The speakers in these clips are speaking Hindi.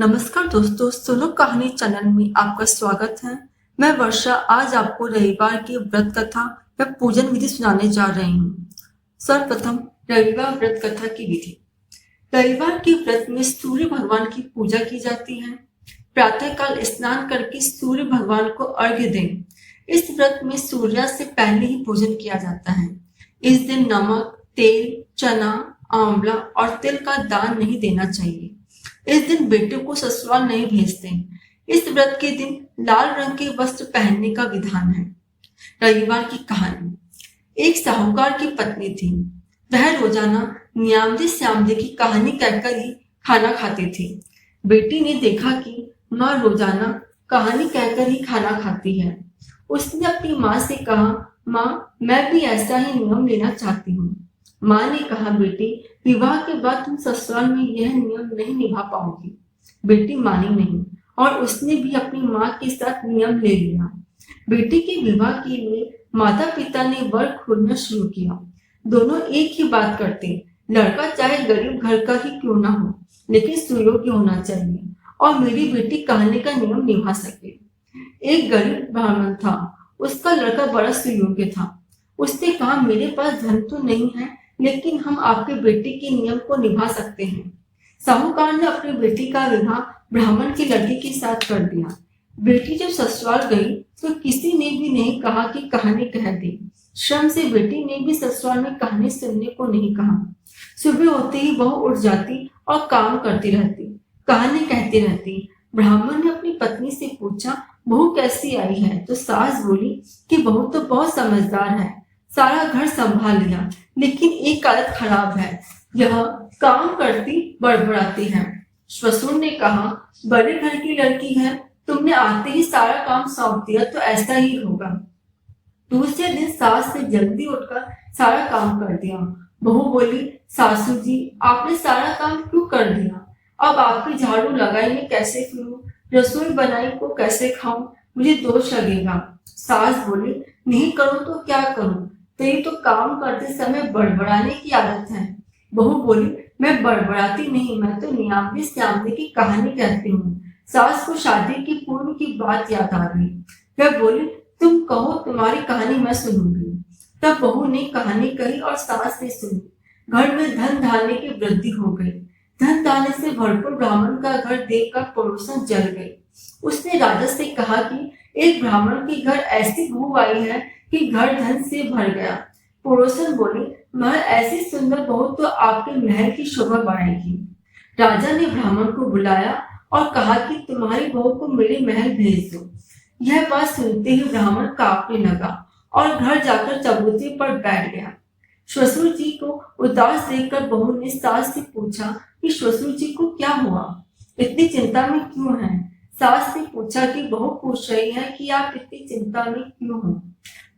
नमस्कार दोस्तों, सुनो कहानी चैनल में आपका स्वागत है। मैं वर्षा आज आपको रविवार की व्रत कथा या पूजन विधि सुनाने जा रही हूँ। सर्वप्रथम रविवार व्रत कथा की विधि। रविवार के व्रत में सूर्य भगवान की पूजा की जाती है। प्रातःकाल स्नान करके सूर्य भगवान को अर्घ्य दें। इस व्रत में सूर्यास्त से पहले ही भोजन किया जाता है। इस दिन नमक, तेल, चना, आंवला और तिल का दान नहीं देना चाहिए। इस दिन बेटे को ससुराल नहीं भेजते। इस व्रत के दिन लाल रंग के वस्त्र पहनने का विधान है। रविवार की कहानी। एक साहूकार की पत्नी थी। वह रोजाना न्यामदे श्यामदे की कहानी कहकर ही खाना खाती थी। बेटी ने देखा कि माँ रोजाना कहानी कहकर ही खाना खाती है। उसने अपनी माँ से कहा, माँ, मैं भी ऐसा ही नियम लेना चाहती हूँ। माँ ने कहा, बेटी, विवाह के बाद तुम ससुराल में यह नियम नहीं निभा पाओगी। बेटी मानी नहीं और उसने भी अपनी माँ के साथ नियम ले लिया। बेटी के विवाह के लिए माता पिता ने वर खोजना शुरू किया। दोनों एक ही बात करते, लड़का चाहे गरीब घर का ही क्यों ना हो, लेकिन सुयोग्य होना चाहिए और मेरी बेटी कहने का नियम निभा सके। एक गरीब ब्राह्मण था। उसका लड़का बड़ा सुयोग्य था। उसने कहा, मेरे पास धन तो नहीं है, लेकिन हम आपके बेटे के नियम को निभा सकते हैं। साहूकार ने अपनी बेटी का विवाह ब्राह्मण की लड़की के साथ कर दिया। बेटी जब ससुराल गई तो किसी ने भी नहीं कहा कि कहानी कह दे। श्रम से बेटी ने भी ससुराल में कहानी सुनने को नहीं कहा। सुबह होते ही बहू उठ जाती और काम करती रहती, कहानी कहती रहती। ब्राह्मण ने अपनी पत्नी से पूछा, बहू कैसी आई है? तो सास बोली कि बहू तो बहुत समझदार है, सारा घर संभाल लिया, लेकिन एक आदत खराब है, यह काम करती बड़बड़ाती है। ससुर ने कहा, बड़े घर की लड़की है, तुमने आते ही सारा काम सौंप दिया तो ऐसा ही होगा। दूसरे दिन सास ने जल्दी उठकर सारा काम कर दिया। बहू बोली, सासू जी, आपने सारा काम क्यों कर दिया? अब आपकी झाड़ू लगाई में कैसे फिरूं, रसोई बनाई को कैसे खाऊं, मुझे दोष लगेगा। सास बोली, नहीं करूं तो क्या करूं, तेरी तो काम करते समय बड़बड़ाने की आदत है। बहू बोली, मैं बड़बड़ाती नहीं, मैं तो न्यामदे श्यामदे की कहानी कहती हूँ। सास को शादी की पूर्व की बात याद आ गई। वह बोली, तुम कहो, तुम्हारी कहानी मैं सुनूंगी। तब बहू ने कहानी कही और सास ने सुनी। घर में धन धान्य की वृद्धि हो गई। धन धान्य से भरपूर ब्राह्मण का घर देखकर पड़ोसन जल गई। उसने राजा से कहा कि एक ब्राह्मण के घर ऐसी बहू आई है कि घर धन से भर गया। पड़ोसन बोले, महल ऐसी सुंदर बहू तो आपके महल की शोभा बढ़ाएगी। राजा ने ब्राह्मण को बुलाया और कहा कि तुम्हारी बहू को मेरे महल भेज दो। यह बात सुनते ही ब्राह्मण कांपने लगा और घर जाकर चबूतरे पर बैठ गया। ससुर जी को उदास देखकर बहू ने सास से पूछा कि ससुर जी को क्या हुआ, इतनी चिंता में क्यों हैं? सास ने पूछा कि बहू पूछ रही है कि आप इतनी चिंता में क्यों हो।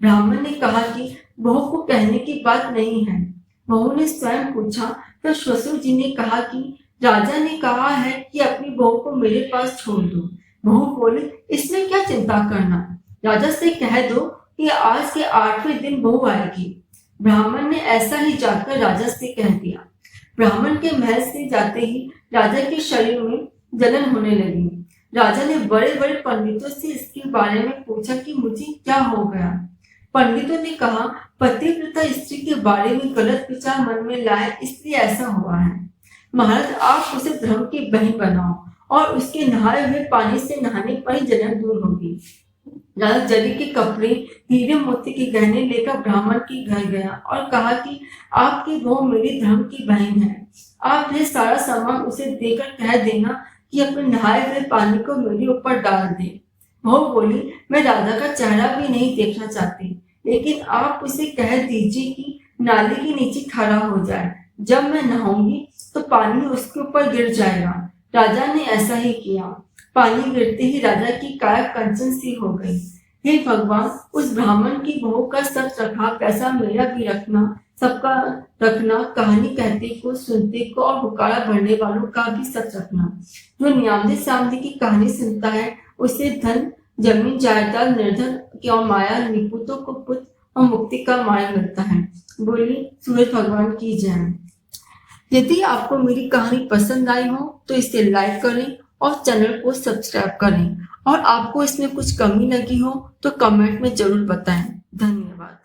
ब्राह्मण ने कहा कि बहू को कहने की बात नहीं है। बहू ने स्वयं पूछा तो ससुर जी ने कहा कि राजा ने कहा है कि अपनी बहू को मेरे पास छोड़ दो। बहू बोली, इसमें क्या चिंता करना, राजा से कह दो कि आज के 8वें दिन बहू आएगी। ब्राह्मण ने ऐसा ही जाकर राजा से कह दिया। ब्राह्मण के महल से जाते ही राजा के शरीर में जलन होने लगी। राजा ने बड़े बड़े पंडितों से इसके बारे में पूछा कि मुझे क्या हो गया। पंडितों ने कहा, पतिव्रता स्त्री के बारे में गलत विचार मन में लाए, इसलिए ऐसा हुआ है। महाराज, आप उसे धर्म की बहन बनाओ और उसके नहाए हुए पानी से नहाने पर ही जलन दूर होगी। राजा जरी के कपड़े, हीरे मोती के गहने लेकर ब्राह्मण के घर गया और कहा कि आपकी बहू मेरी धर्म की बहन है। आप यह सारा सामान उसे देकर कह देना कि अपने नहाए हुए पानी को मेरे ऊपर डाल दे। बहू बोली, मैं राजा का चेहरा भी नहीं देखना चाहती, लेकिन आप उसे कह दीजिए कि नाली के नीचे खड़ा हो जाए। जब मैं नहाऊंगी तो पानी उसके ऊपर गिर जाएगा। राजा ने ऐसा ही किया। पानी गिरते ही राजा की काया कंचन सी हो गई। हे भगवान, उस ब्राह्मण की बहू का सच रखा, पैसा मेरा भी रखना, सबका रखना, कहानी कहते को, सुनते को और हुकारा भरने वालों का भी सच रखना। जो न्यामदे श्यामदे की कहानी सुनता है, उसे धन, जमीन जायदाद, निर्धन क्यों माया, निपुतों को पुत्र और मुक्ति का मार्ग मिलता है। बोलिए सूरज भगवान की जय। यदि आपको मेरी कहानी पसंद आई हो तो इसे लाइक करें और चैनल को सब्सक्राइब करें। और आपको इसमें कुछ कमी लगी हो तो कमेंट में जरूर बताएं। धन्यवाद।